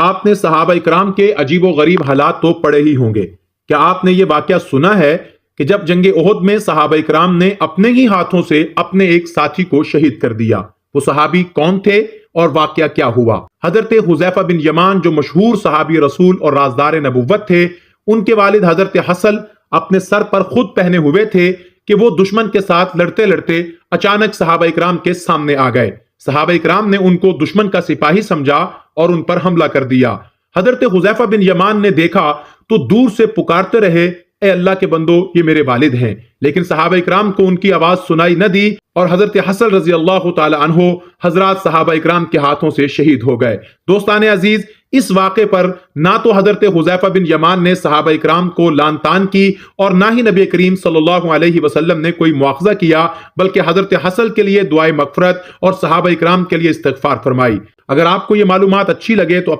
آپ نے صحابہ اکرام کے عجیب و غریب حالات تو پڑھے ہی ہوں گے۔ کیا آپ نے یہ واقعہ سنا ہے کہ جب جنگ احد میں صحابہ اکرام نے اپنے ہی ہاتھوں سے اپنے ایک ساتھی کو شہید کر دیا؟ وہ صحابی کون تھے اور واقعہ کیا ہوا؟ حضرت حذیفہ بن یمان جو مشہور صحابی رسول اور رازدار نبوت تھے، ان کے والد حضرت حسن اپنے سر پر خود پہنے ہوئے تھے کہ وہ دشمن کے ساتھ لڑتے لڑتے اچانک صحابہ اکرام کے سامنے آ گئے۔ صحابہ اکرام نے ان کو دشمن کا سپاہی سمجھا اور ان پر حملہ کر دیا۔ حضرت حذیفہ بن یمان نے دیکھا تو دور سے پکارتے رہے، اے اللہ کے بندو، یہ میرے والد ہیں، لیکن صحابہ اکرام کو ان کی آواز سنائی نہ دی اور حضرت حسن رضی اللہ تعالی عنہ حضرات صحابہ اکرام کے ہاتھوں سے شہید ہو گئے۔ دوستان عزیز، اس واقعے پر نہ تو حضرت حذیفہ بن یمان نے صحابہ اکرام کو لعن طعن کی اور نہ ہی نبی کریم صلی اللہ علیہ وسلم نے کوئی مواخذہ کیا، بلکہ حضرت حسن کے لیے دعائے مغفرت اور صحابہ اکرام کے لیے استغفار فرمائی۔ اگر آپ کو یہ معلومات اچھی لگے تو اپنے